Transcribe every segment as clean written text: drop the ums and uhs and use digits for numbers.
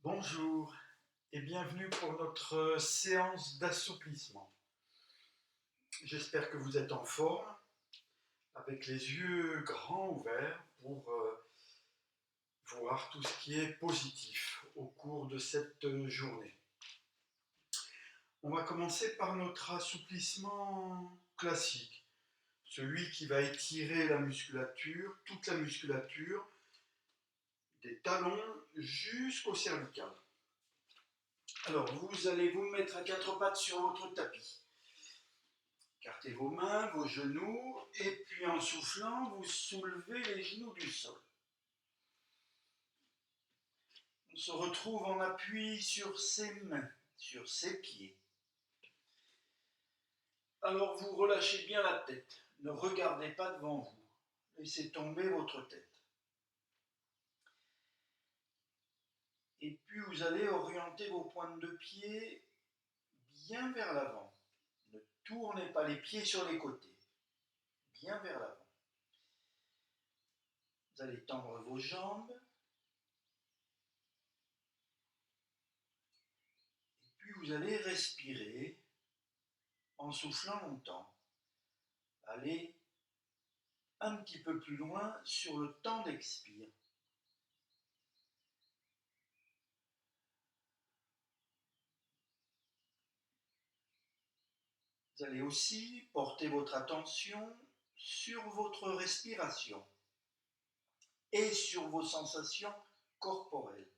Bonjour et bienvenue pour notre séance d'assouplissement. J'espère que vous êtes en forme, avec les yeux grands ouverts pour voir tout ce qui est positif au cours de cette journée. On va commencer par notre assouplissement classique, celui qui va étirer la musculature, toute la musculature, des talons jusqu'au cervical. Alors, vous allez vous mettre à quatre pattes sur votre tapis. Écartez vos mains, vos genoux, et puis en soufflant, vous soulevez les genoux du sol. On se retrouve en appui sur ses mains, sur ses pieds. Alors vous relâchez bien la tête, ne regardez pas devant vous, laissez tomber votre tête. Et puis vous allez orienter vos pointes de pied bien vers l'avant. Ne tournez pas les pieds sur les côtés, bien vers l'avant. Vous allez tendre vos jambes. Et puis vous allez respirer en soufflant longtemps. Allez un petit peu plus loin sur le temps d'expire. Vous allez aussi porter votre attention sur votre respiration et sur vos sensations corporelles.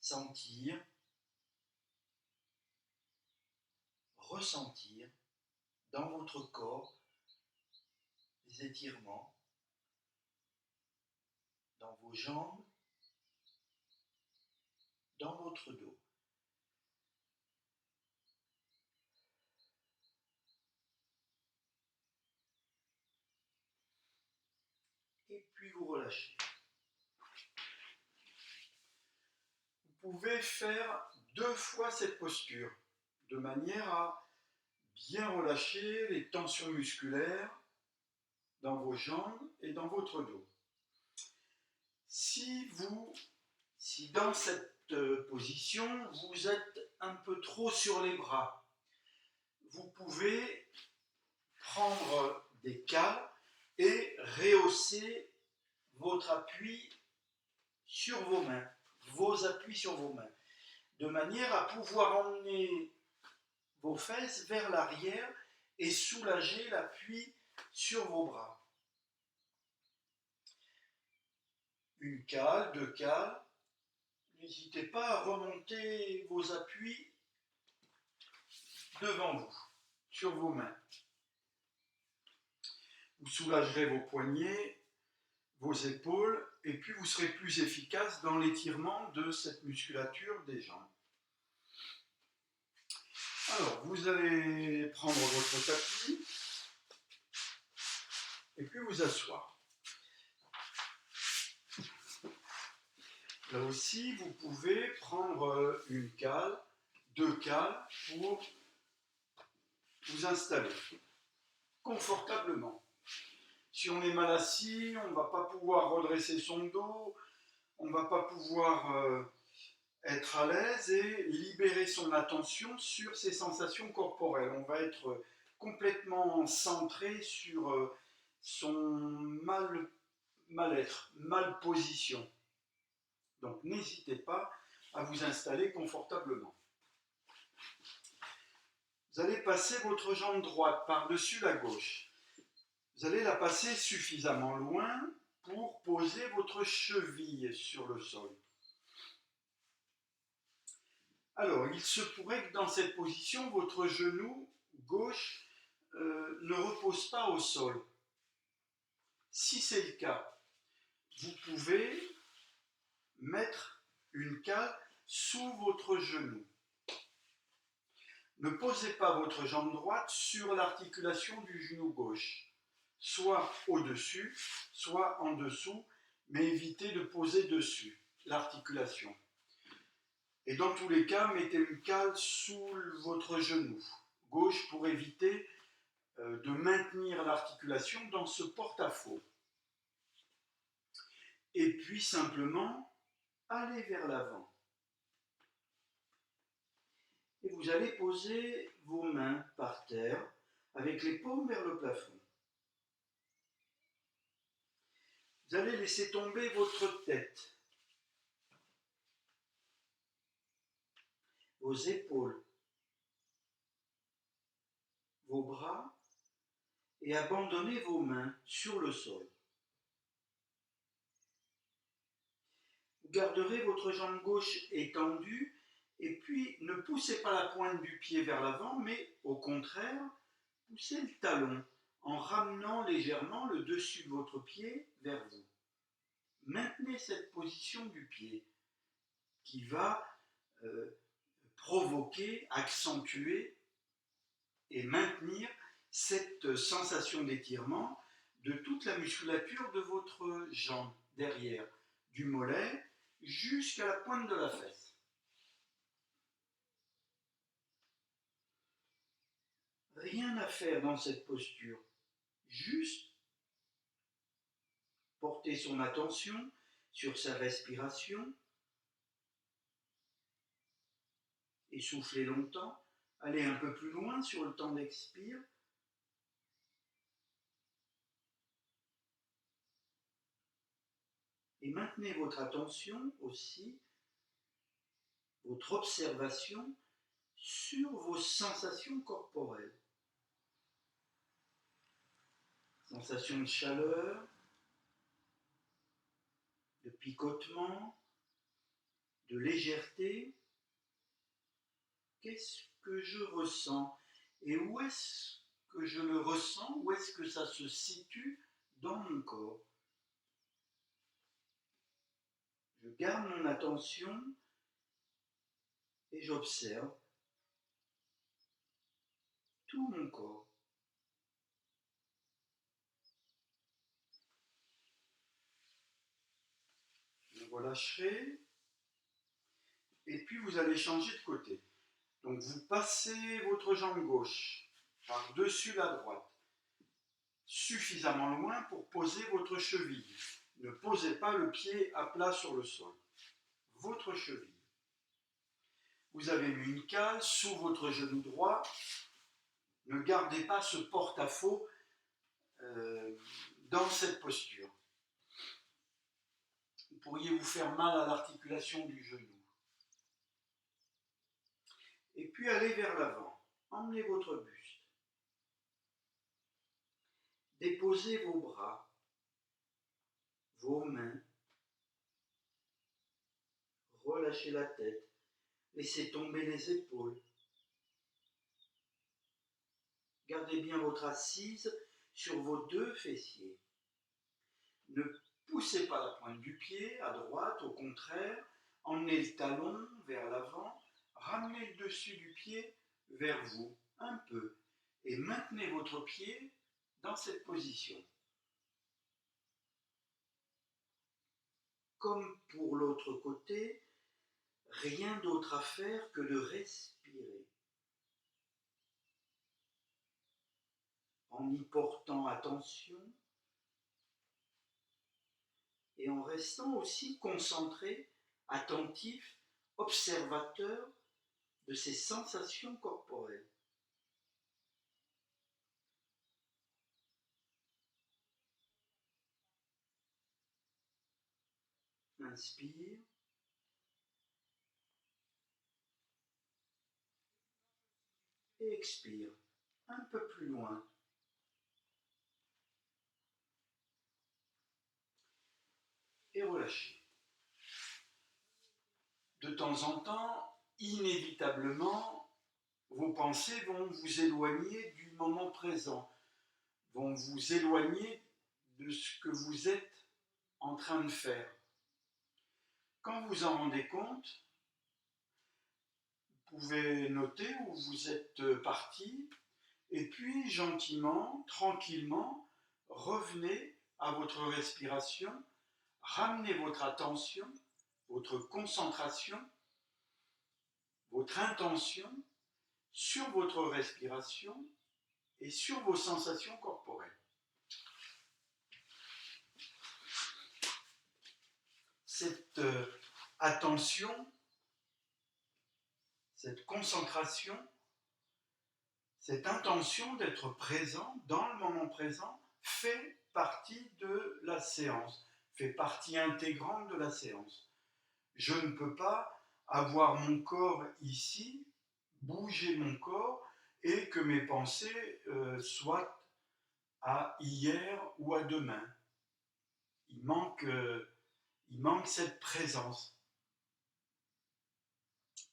Sentir, ressentir dans votre corps les étirements, dans vos jambes, dans votre dos. Et puis vous relâchez. Vous pouvez faire 2 fois cette posture, de manière à bien relâcher les tensions musculaires dans vos jambes et dans votre dos. Si dans cette position, vous êtes un peu trop sur les bras, vous pouvez prendre des cales et rehausser votre appui sur vos mains, vos appuis sur vos mains, de manière à pouvoir emmener vos fesses vers l'arrière et soulager l'appui sur vos bras. Une cale, 2 cales. N'hésitez pas à remonter vos appuis devant vous, sur vos mains. Vous soulagerez vos poignets, vos épaules, et puis vous serez plus efficace dans l'étirement de cette musculature des jambes. Alors, vous allez prendre votre tapis, et puis vous asseoir. Là aussi, vous pouvez prendre une cale, 2 cales, pour vous installer confortablement. Si on est mal assis, on ne va pas pouvoir redresser son dos, on ne va pas pouvoir être à l'aise et libérer son attention sur ses sensations corporelles. On va être complètement centré sur son mal-être, mal-position. Donc n'hésitez pas à vous installer confortablement. Vous allez passer votre jambe droite par-dessus la gauche. Vous allez la passer suffisamment loin pour poser votre cheville sur le sol. Alors, il se pourrait que dans cette position, votre genou gauche ne repose pas au sol. Si c'est le cas, vous pouvez mettre une cale sous votre genou. Ne posez pas votre jambe droite sur l'articulation du genou gauche, soit au-dessus, soit en dessous, mais évitez de poser dessus l'articulation. Et dans tous les cas, mettez une cale sous votre genou gauche pour éviter de maintenir l'articulation dans ce porte-à-faux. Et puis simplement allez vers l'avant. Et vous allez poser vos mains par terre avec les paumes vers le plafond. Vous allez laisser tomber votre tête, vos épaules, vos bras et abandonner vos mains sur le sol. Vous garderez votre jambe gauche étendue et puis ne poussez pas la pointe du pied vers l'avant, mais au contraire, poussez le talon en ramenant légèrement le dessus de votre pied vers vous. Maintenez cette position du pied qui va provoquer, accentuer et maintenir cette sensation d'étirement de toute la musculature de votre jambe derrière, du mollet jusqu'à la pointe de la fesse. Rien à faire dans cette posture, juste porter son attention sur sa respiration et souffler longtemps, aller un peu plus loin sur le temps d'expire. Et maintenez votre attention aussi, votre observation sur vos sensations corporelles. Sensations de chaleur, de picotement, de légèreté. Qu'est-ce que je ressens? Et où est-ce que je le ressens? Où est-ce que ça se situe dans mon corps? Je garde mon attention et j'observe tout mon corps. Je relâcherai et puis vous allez changer de côté. Donc vous passez votre jambe gauche par-dessus la droite, suffisamment loin pour poser votre cheville. Ne posez pas le pied à plat sur le sol. Votre cheville. Vous avez mis une cale sous votre genou droit. Ne gardez pas ce porte-à-faux dans cette posture. Vous pourriez vous faire mal à l'articulation du genou. Et puis allez vers l'avant. Emmenez votre buste. Déposez vos bras, vos mains. Relâchez la tête. Laissez tomber les épaules. Gardez bien votre assise sur vos deux fessiers. Ne poussez pas la pointe du pied à droite, au contraire, emmenez le talon vers l'avant, ramenez le dessus du pied vers vous, un peu, et maintenez votre pied dans cette position. Comme pour l'autre côté, rien d'autre à faire que de respirer. En y portant attention et en restant aussi concentré, attentif, observateur de ces sensations corporelles. Inspire. Et expire un peu plus loin. Et relâchez. De temps en temps, inévitablement, vos pensées vont vous éloigner du moment présent, vont vous éloigner de ce que vous êtes en train de faire. Quand vous en rendez compte, vous pouvez noter où vous êtes parti, et puis gentiment, tranquillement, revenez à votre respiration, ramenez votre attention, votre concentration, votre intention sur votre respiration et sur vos sensations corporelles. Cette attention, cette concentration, cette intention d'être présent dans le moment présent fait partie de la séance, fait partie intégrante de la séance. Je ne peux pas avoir mon corps ici, bouger mon corps et que mes pensées soient à hier ou à demain. Il manque cette présence.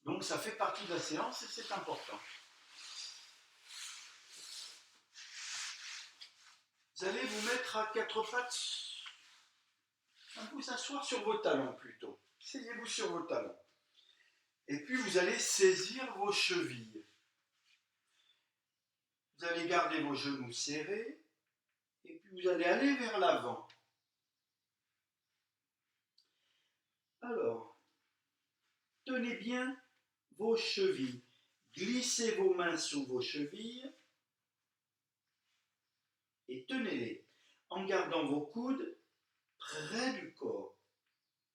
Donc ça fait partie de la séance et c'est important. Vous allez vous mettre à quatre pattes, vous asseoir sur vos talons plutôt. Asseyez-vous sur vos talons. Et puis vous allez saisir vos chevilles. Vous allez garder vos genoux serrés et puis vous allez aller vers l'avant. Alors, tenez bien vos chevilles. Glissez vos mains sous vos chevilles et tenez-les en gardant vos coudes près du corps.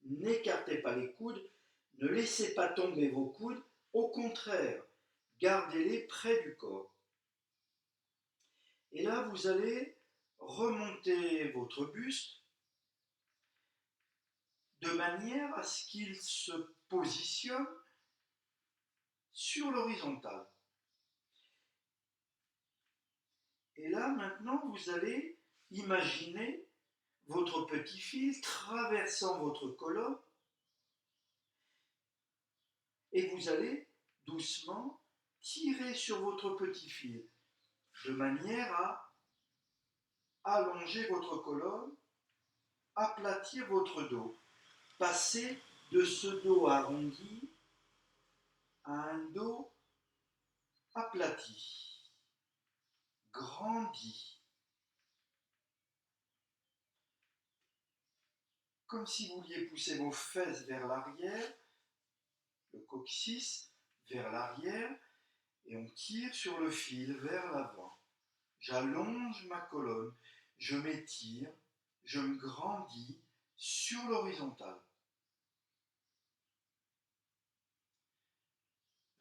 N'écartez pas les coudes, ne laissez pas tomber vos coudes, au contraire, gardez-les près du corps. Et là, vous allez remonter votre buste de manière à ce qu'il se positionne sur l'horizontale. Et là, maintenant, vous allez imaginer votre petit fil traversant votre colonne et vous allez doucement tirer sur votre petit fil de manière à allonger votre colonne, aplatir votre dos, passer de ce dos arrondi à un dos aplati, grandi, comme si vous vouliez pousser vos fesses vers l'arrière, le coccyx vers l'arrière, et on tire sur le fil vers l'avant. J'allonge ma colonne, je m'étire, je me grandis sur l'horizontale.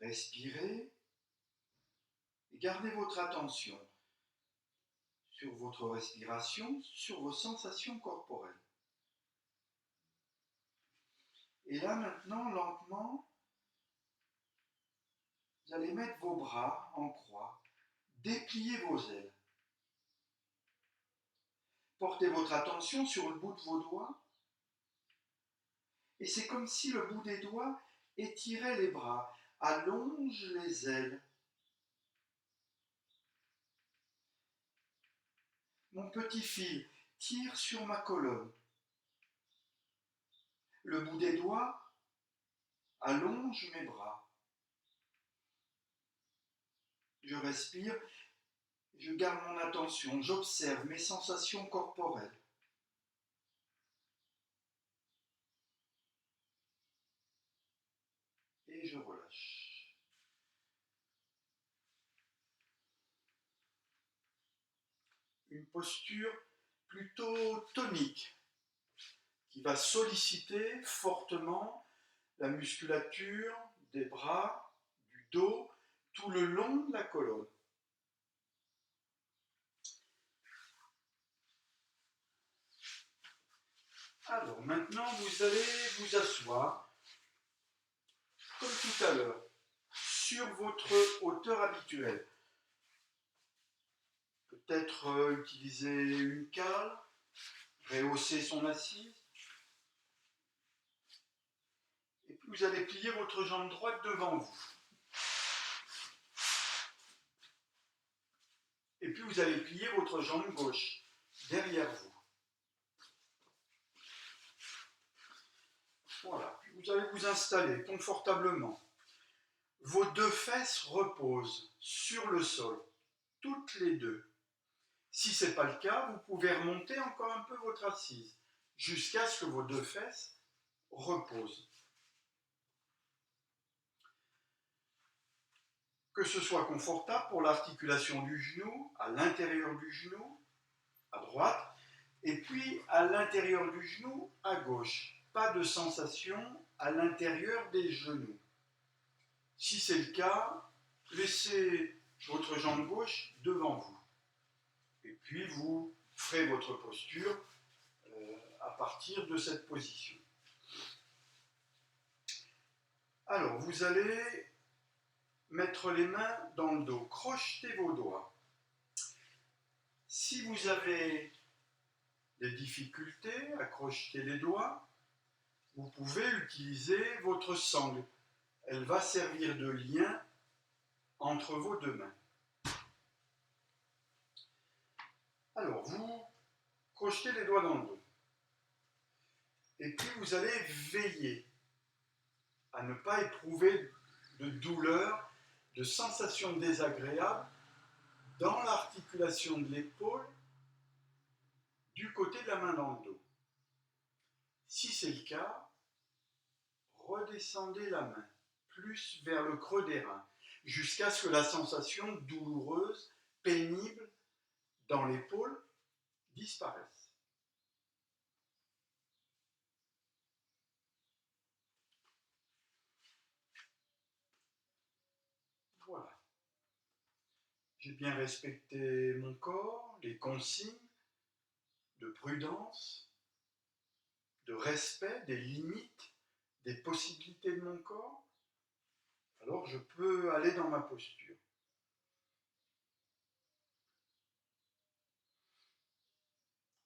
Respirez et gardez votre attention sur votre respiration, sur vos sensations corporelles. Et là maintenant, lentement, vous allez mettre vos bras en croix, déplier vos ailes. Portez votre attention sur le bout de vos doigts et c'est comme si le bout des doigts étirait les bras, allonge les ailes. Mon petit fil tire sur ma colonne. Le bout des doigts allonge mes bras. Je respire, je garde mon attention, j'observe mes sensations corporelles. Et je relâche. Une posture plutôt tonique qui va solliciter fortement la musculature des bras, du dos, tout le long de la colonne. Alors maintenant, vous allez vous asseoir, comme tout à l'heure, sur votre hauteur habituelle. Peut-être utiliser une cale, rehausser son assise. Et puis vous allez plier votre jambe droite devant vous. Et puis vous allez plier votre jambe gauche derrière vous. Voilà, puis vous allez vous installer confortablement. Vos deux fesses reposent sur le sol, toutes les deux. Si ce n'est pas le cas, vous pouvez remonter encore un peu votre assise, jusqu'à ce que vos deux fesses reposent. Que ce soit confortable pour l'articulation du genou, à l'intérieur du genou, à droite, et puis à l'intérieur du genou, à gauche. Pas de sensation à l'intérieur des genoux. Si c'est le cas, laissez votre jambe gauche devant vous. Et puis vous ferez votre posture à partir de cette position. Alors, vous allez mettre les mains dans le dos, crochetez vos doigts. Si vous avez des difficultés à crocheter les doigts, vous pouvez utiliser votre sangle. Elle va servir de lien entre vos deux mains. Alors, vous crochetez les doigts dans le dos. Et puis, vous allez veiller à ne pas éprouver de douleur, de sensations désagréables dans l'articulation de l'épaule du côté de la main dans le dos. Si c'est le cas, redescendez la main plus vers le creux des reins jusqu'à ce que la sensation douloureuse, pénible dans l'épaule disparaisse. Voilà. J'ai bien respecté mon corps, les consignes de prudence, de respect des limites, des possibilités de mon corps. Alors je peux aller dans ma posture.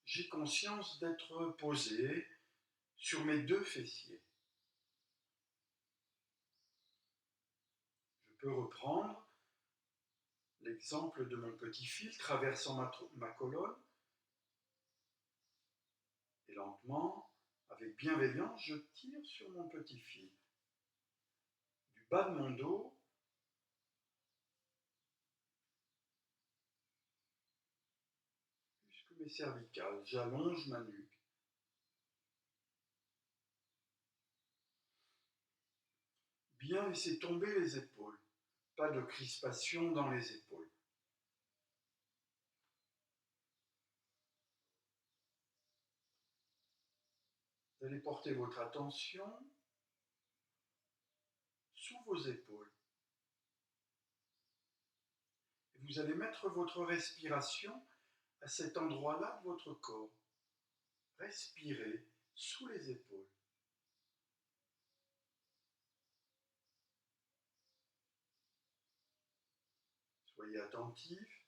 J'ai conscience d'être posé sur mes deux fessiers. Je peux reprendre l'exemple de mon petit fil traversant ma colonne et lentement, avec bienveillance, je tire sur mon petit fil. Du bas de mon dos, jusqu'à mes cervicales, j'allonge ma nuque. Bien laisser tomber les épaules, pas de crispation dans les épaules. Vous allez porter votre attention sous vos épaules. Et vous allez mettre votre respiration à cet endroit-là de votre corps. Respirez sous les épaules. Soyez attentifs.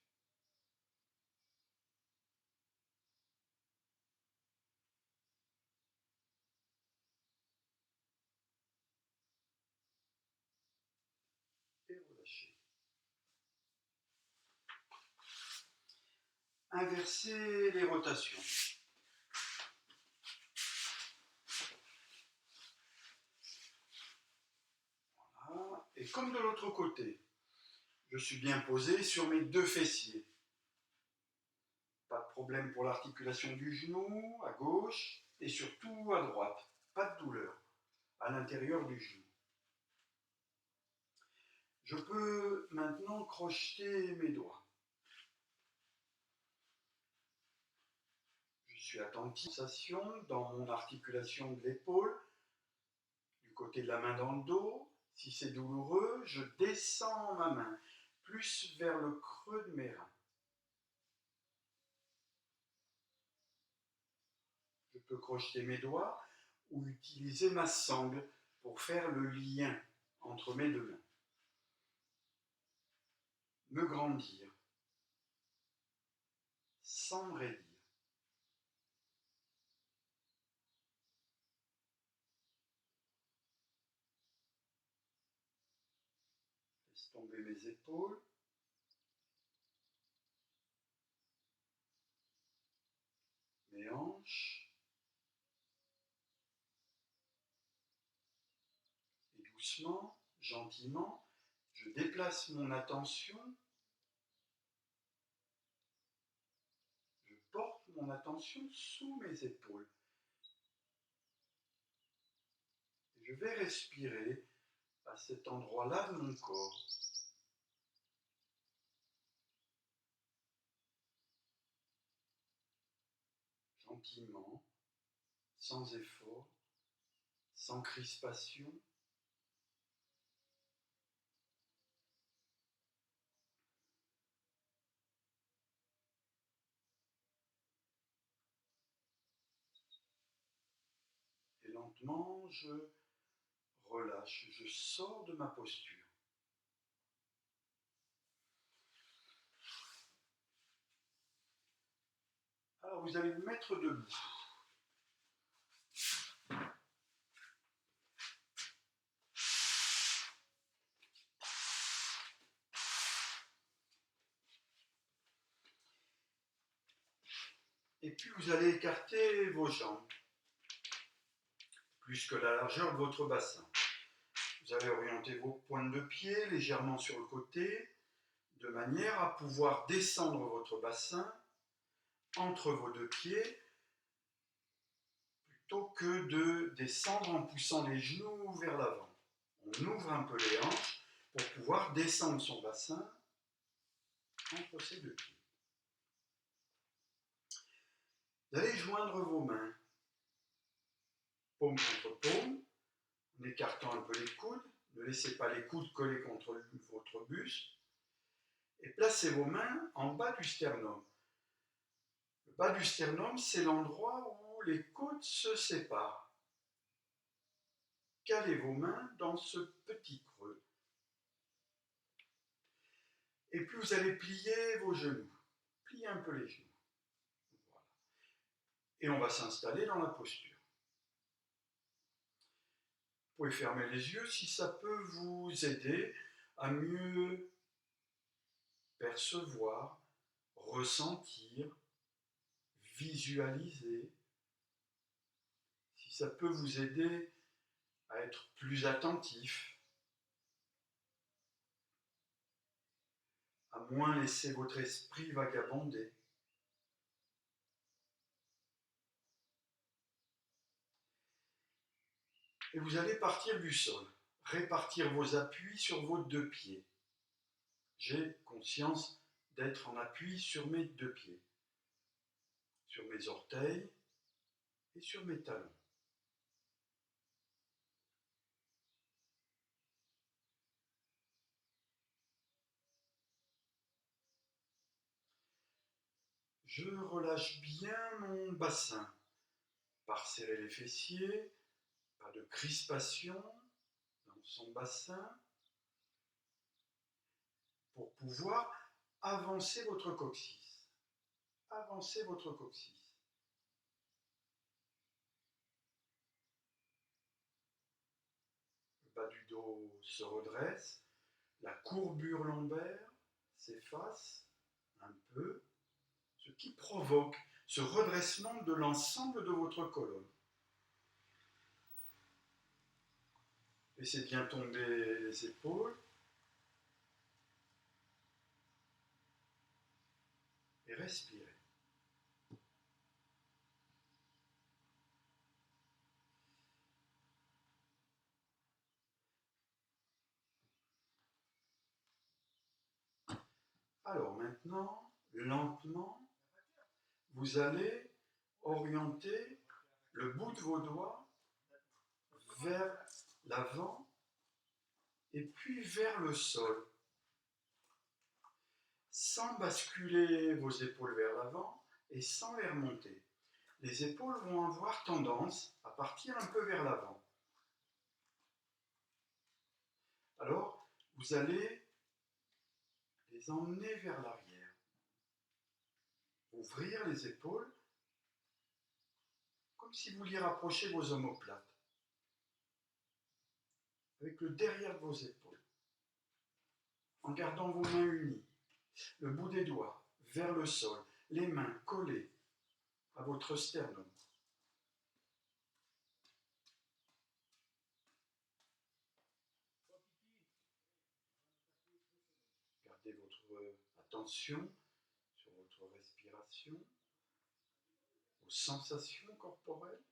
Et relâchez. Inversez les rotations. Voilà. Et comme de l'autre côté, je suis bien posé sur mes deux fessiers. Pas de problème pour l'articulation du genou, à gauche, et surtout à droite. Pas de douleur à l'intérieur du genou. Je peux maintenant crocheter mes doigts. Je suis attentif à la sensation dans mon articulation de l'épaule, du côté de la main dans le dos. Si c'est douloureux, je descends ma main plus vers le creux de mes reins. Je peux crocheter mes doigts ou utiliser ma sangle pour faire le lien entre mes deux mains. Me grandir sans me raidir. Laisse tomber mes épaules. Mes hanches. Et doucement, gentiment, je déplace mon attention. Je porte mon attention sous mes épaules. Et je vais respirer à cet endroit-là de mon corps. Gentiment, sans effort, sans crispation. Et lentement, je relâche, je sors de ma posture. Alors vous allez vous mettre debout. Et puis vous allez écarter vos jambes, plus que la largeur de votre bassin. Vous allez orienter vos pointes de pied légèrement sur le côté, de manière à pouvoir descendre votre bassin entre vos deux pieds, plutôt que de descendre en poussant les genoux vers l'avant. On ouvre un peu les hanches pour pouvoir descendre son bassin entre ses deux pieds. Vous allez joindre vos mains, paume contre paume, en écartant un peu les coudes. Ne laissez pas les coudes collés contre votre buste. Et placez vos mains en bas du sternum. Le bas du sternum, c'est l'endroit où les côtes se séparent. Calez vos mains dans ce petit creux. Et puis vous allez plier vos genoux. Pliez un peu les genoux. Voilà. Et on va s'installer dans la posture. Vous pouvez fermer les yeux si ça peut vous aider à mieux percevoir, ressentir, visualiser. Si ça peut vous aider à être plus attentif, à moins laisser votre esprit vagabonder. Et vous allez partir du sol, répartir vos appuis sur vos deux pieds. J'ai conscience d'être en appui sur mes deux pieds, sur mes orteils et sur mes talons. Je relâche bien mon bassin, par serrer les fessiers, pas de crispation dans son bassin, pour pouvoir avancer votre coccyx. Avancez votre coccyx. Le bas du dos se redresse, la courbure lombaire s'efface un peu, ce qui provoque ce redressement de l'ensemble de votre colonne. Laissez bien tomber les épaules et respirez. Alors maintenant, lentement, vous allez orienter le bout de vos doigts vers l'avant et puis vers le sol, sans basculer vos épaules vers l'avant et sans les remonter. Les épaules vont avoir tendance à partir un peu vers l'avant. Alors, vous allez les emmener vers l'arrière. Ouvrir les épaules comme si vous vouliez rapprocher vos omoplates avec le derrière de vos épaules, en gardant vos mains unies, le bout des doigts vers le sol, les mains collées à votre sternum. Gardez votre attention sur votre respiration, aux sensations corporelles.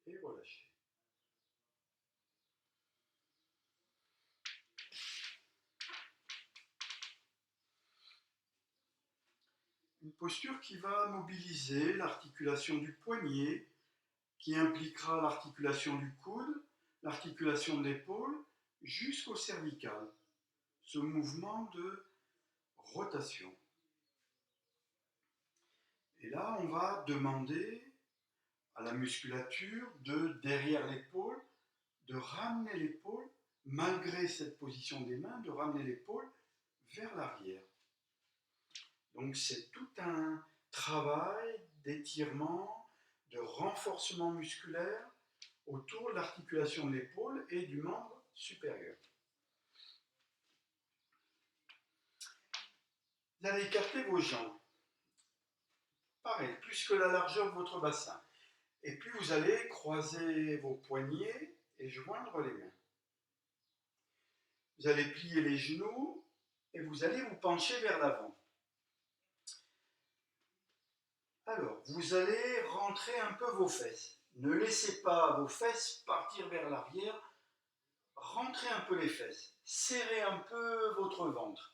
Et relâchez. Une posture qui va mobiliser l'articulation du poignet, qui impliquera l'articulation du coude, l'articulation de l'épaule, jusqu'au cervical. Ce mouvement de rotation. Et là, on va demander à la musculature de derrière l'épaule, de ramener l'épaule, malgré cette position des mains, de ramener l'épaule vers l'arrière. Donc c'est tout un travail d'étirement, de renforcement musculaire autour de l'articulation de l'épaule et du membre supérieur. Vous allez écarter vos jambes. Pareil, plus que la largeur de votre bassin. Et puis vous allez croiser vos poignets et joindre les mains. Vous allez plier les genoux et vous allez vous pencher vers l'avant. Alors, vous allez rentrer un peu vos fesses. Ne laissez pas vos fesses partir vers l'arrière. Rentrez un peu les fesses. Serrez un peu votre ventre.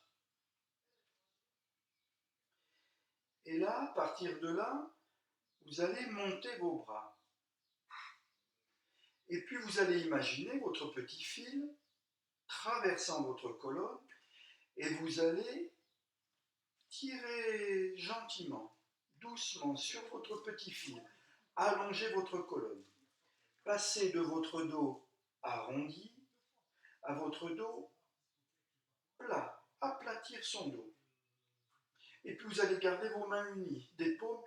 Et là, à partir de là, vous allez monter vos bras. Et puis vous allez imaginer votre petit fil traversant votre colonne et vous allez tirer gentiment, doucement sur votre petit fil. Allongez votre colonne. Passez de votre dos arrondi à votre dos plat, aplatir son dos. Et puis vous allez garder vos mains unies, des paumes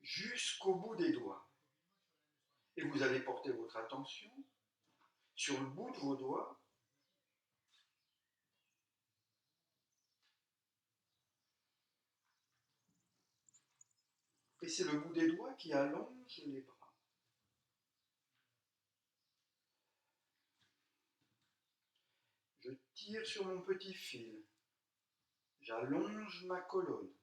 jusqu'au bout des doigts. Et vous allez porter votre attention sur le bout de vos doigts. Et c'est le bout des doigts qui allonge les bras. Je tire sur mon petit fil. J'allonge ma colonne.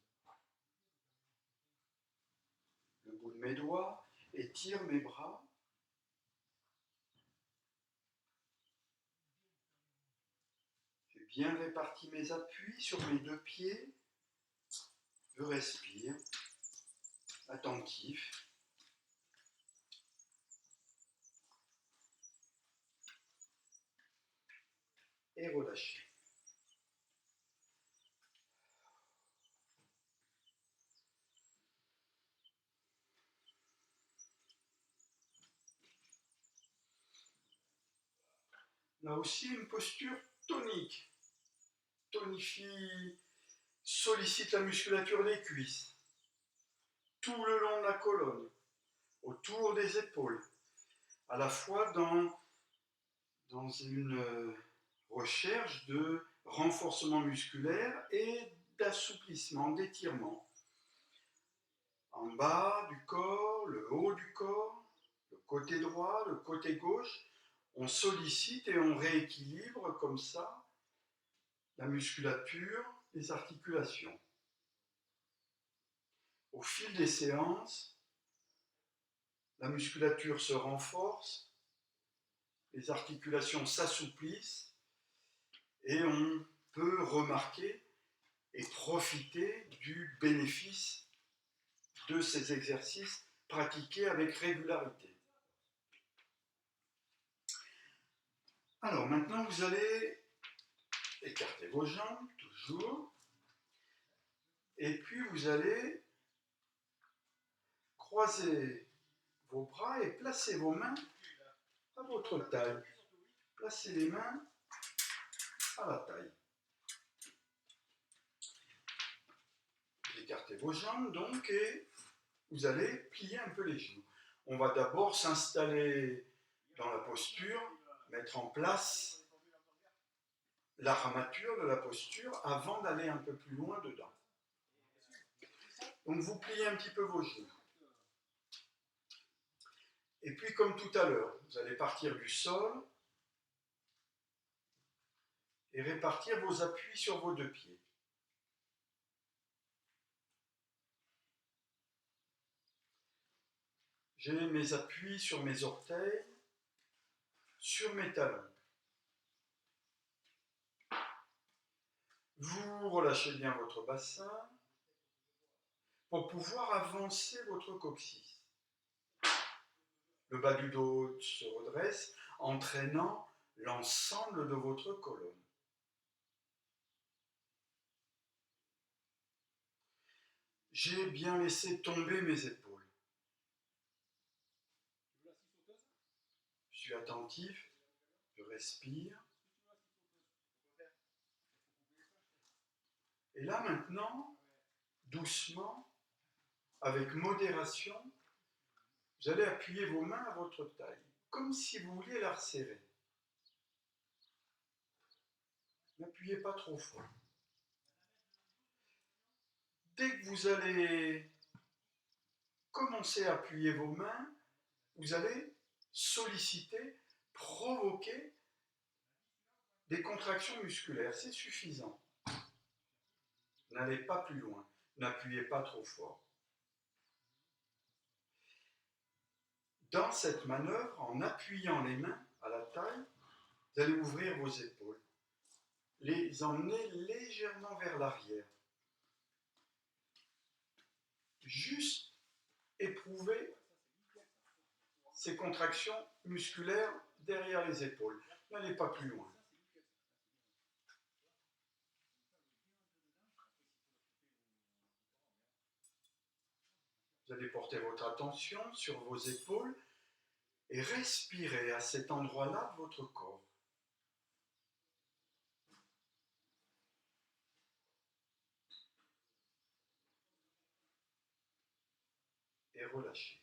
Le bout de mes doigts étire mes bras. J'ai bien réparti mes appuis sur mes deux pieds. Je respire, attentif. Et relâcher. Là aussi, une posture tonique. Tonifie, sollicite la musculature des cuisses, tout le long de la colonne, autour des épaules, à la fois dans une recherche de renforcement musculaire et d'assouplissement, d'étirement. En bas du corps, le haut du corps, le côté droit, le côté gauche, on sollicite et on rééquilibre comme ça la musculature, les articulations. Au fil des séances, la musculature se renforce, les articulations s'assouplissent et on peut remarquer et profiter du bénéfice de ces exercices pratiqués avec régularité. Alors maintenant, vous allez écarter vos jambes, toujours, et puis vous allez croiser vos bras et placer vos mains à votre taille. Placez les mains à la taille. Écartez vos jambes donc et vous allez plier un peu les genoux. On va d'abord s'installer dans la posture, mettre en place l'armature de la posture avant d'aller un peu plus loin dedans. Donc vous pliez un petit peu vos genoux. Et puis comme tout à l'heure, vous allez partir du sol et répartir vos appuis sur vos deux pieds. J'ai mes appuis sur mes orteils, sur mes talons. Vous relâchez bien votre bassin. pour pouvoir avancer votre coccyx. Le bas du dos se redresse, entraînant l'ensemble de votre colonne. J'ai bien laissé tomber mes épaules. Je suis attentif, je respire. Et là maintenant, doucement, avec modération, vous allez appuyer vos mains à votre taille, comme si vous vouliez la resserrer. N'appuyez pas trop fort. Dès que vous allez commencer à appuyer vos mains, vous allez solliciter, provoquer des contractions musculaires. C'est suffisant. N'allez pas plus loin. N'appuyez pas trop fort. Dans cette manœuvre, en appuyant les mains à la taille, vous allez ouvrir vos épaules, les emmener légèrement vers l'arrière. Juste éprouver ces contractions musculaires derrière les épaules. N'allez pas plus loin. Vous allez porter votre attention sur vos épaules et respirer à cet endroit-là de votre corps. Et relâchez.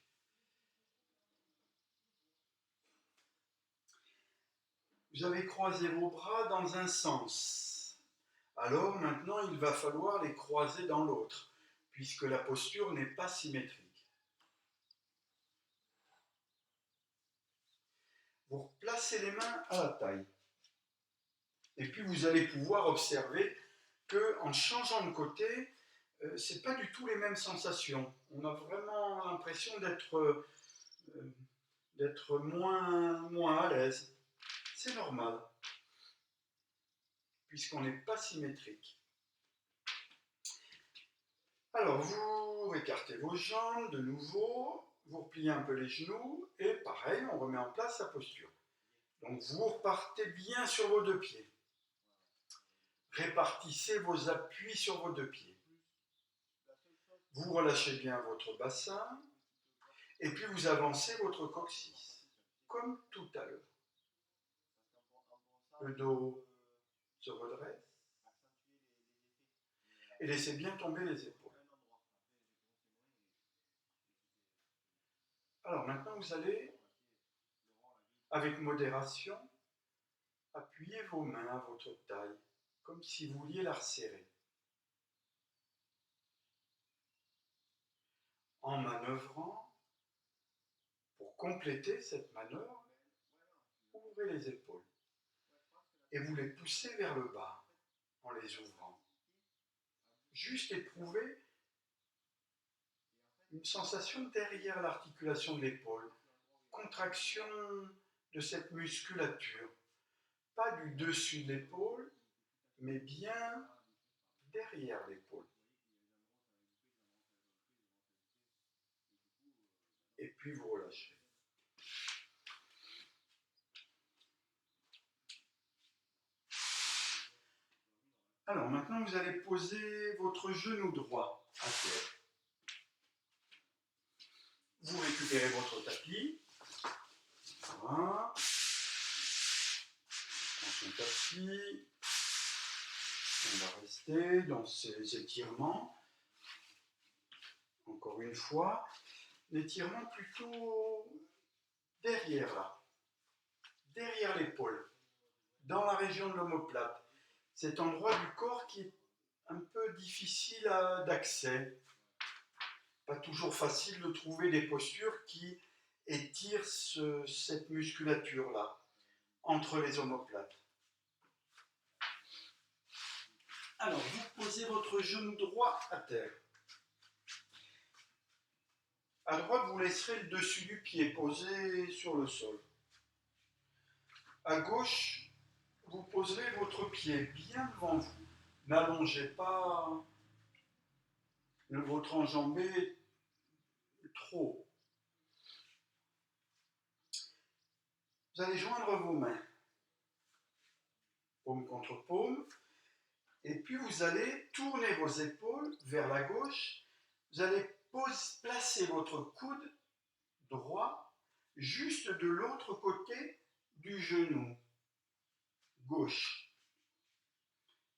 Vous avez croisé vos bras dans un sens. Alors maintenant, il va falloir les croiser dans l'autre, puisque la posture n'est pas symétrique. Vous replacez les mains à la taille. Et puis vous allez pouvoir observer qu'en changeant de côté, ce n'est pas du tout les mêmes sensations. On a vraiment l'impression d'être moins à l'aise. C'est normal, puisqu'on n'est pas symétrique. Alors, vous écartez vos jambes de nouveau, vous repliez un peu les genoux, et pareil, on remet en place sa posture. Donc, vous repartez bien sur vos deux pieds. Répartissez vos appuis sur vos deux pieds. Vous relâchez bien votre bassin, et puis vous avancez votre coccyx, comme tout à l'heure. Le dos se redresse, et laissez bien tomber les épaules. Alors maintenant, vous allez, avec modération, appuyer vos mains à votre taille, comme si vous vouliez la resserrer. En manœuvrant, pour compléter cette manœuvre, ouvrez les épaules et vous les poussez vers le bas en les ouvrant. Juste éprouver une sensation derrière l'articulation de l'épaule, contraction de cette musculature, pas du dessus de l'épaule, mais bien derrière l'épaule. Et puis vous relâchez. Alors maintenant, vous allez poser votre genou droit à terre. Vous récupérez votre tapis. Voilà. Dans son tapis. On va rester dans ces étirements. Encore une fois, l'étirement plutôt derrière là, derrière l'épaule, dans la région de l'omoplate. Cet endroit du corps qui est un peu difficile d'accès. Pas toujours facile de trouver des postures qui étirent cette musculature-là, entre les omoplates. Alors, vous posez votre genou droit à terre. À droite, vous laisserez le dessus du pied posé sur le sol. À gauche, vous poserez votre pied bien devant vous. N'allongez pas votre enjambé trop. Vous allez joindre vos mains, paume contre paume, et puis vous allez tourner vos épaules vers la gauche. Vous allez placer votre coude droit juste de l'autre côté du genou gauche.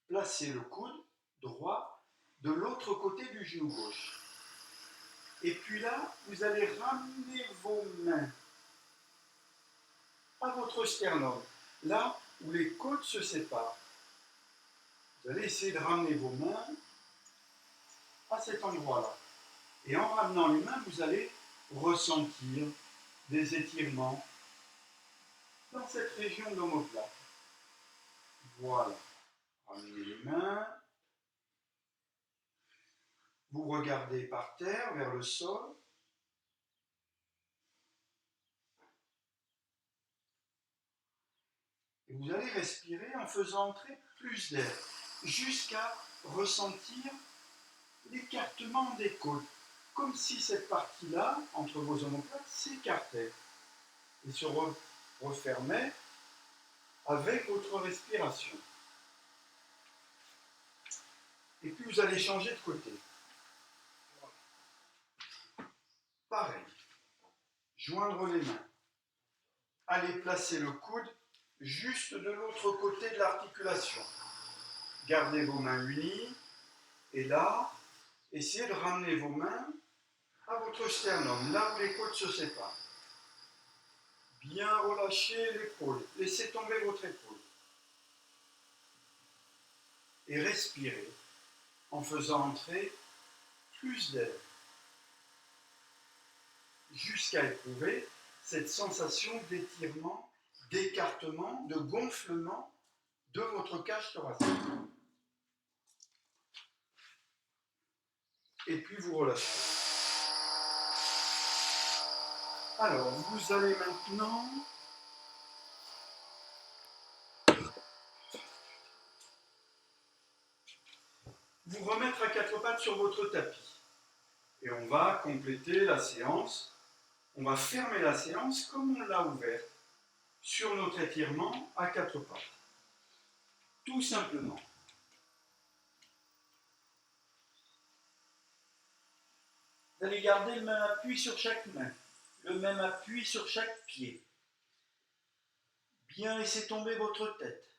Placez le coude droit de l'autre côté du genou gauche. Et puis là, vous allez ramener vos mains à votre sternum, là où les côtes se séparent. Vous allez essayer de ramener vos mains à cet endroit-là. Et en ramenant les mains, vous allez ressentir des étirements dans cette région de l'omoplate. Voilà. Ramenez les mains. Vous regardez par terre, vers le sol. Et vous allez respirer en faisant entrer plus d'air, jusqu'à ressentir l'écartement des côtes, comme si cette partie-là, entre vos omoplates, s'écartait et se refermait avec votre respiration. Et puis vous allez changer de côté. Pareil. Joindre les mains. Allez placer le coude juste de l'autre côté de l'articulation. Gardez vos mains unies. Et là, essayez de ramener vos mains à votre sternum, là où les côtes se séparent. Bien relâchez l'épaule. Laissez tomber votre épaule. Et respirez en faisant entrer plus d'air, jusqu'à éprouver cette sensation d'étirement, d'écartement, de gonflement de votre cage thoracique. Et puis vous relâchez. Alors, vous allez maintenant vous remettre à quatre pattes sur votre tapis. Et on va compléter la séance. On va fermer la séance comme on l'a ouverte, sur notre étirement à quatre pattes. Tout simplement. Vous allez garder le même appui sur chaque main, le même appui sur chaque pied. Bien laisser tomber votre tête,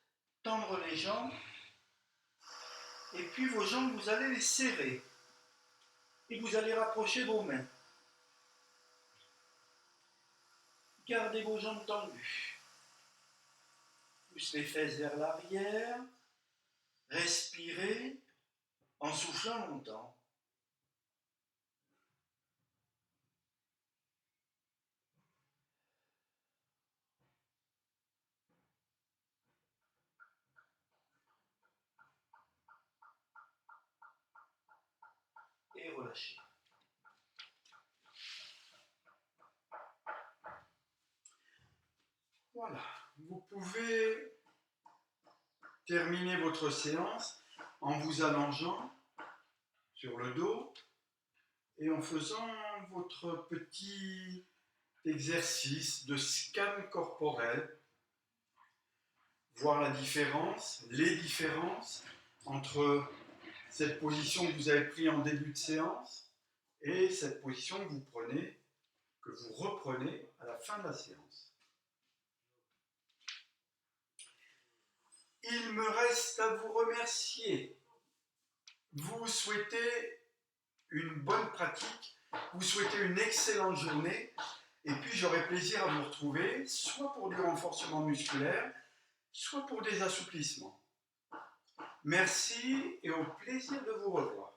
tendre les jambes, et puis vos jambes, vous allez les serrer, et vous allez rapprocher vos mains. Gardez vos jambes tendues. Poussez les fesses vers l'arrière, respirez en soufflant longtemps. Et relâchez. Voilà, vous pouvez terminer votre séance en vous allongeant sur le dos et en faisant votre petit exercice de scan corporel, voir la différence, les différences entre cette position que vous avez prise en début de séance et cette position que vous reprenez à la fin de la séance. Il me reste à vous remercier. Vous souhaitez une bonne pratique, vous souhaitez une excellente journée, et puis j'aurai plaisir à vous retrouver, soit pour du renforcement musculaire, soit pour des assouplissements. Merci et au plaisir de vous revoir.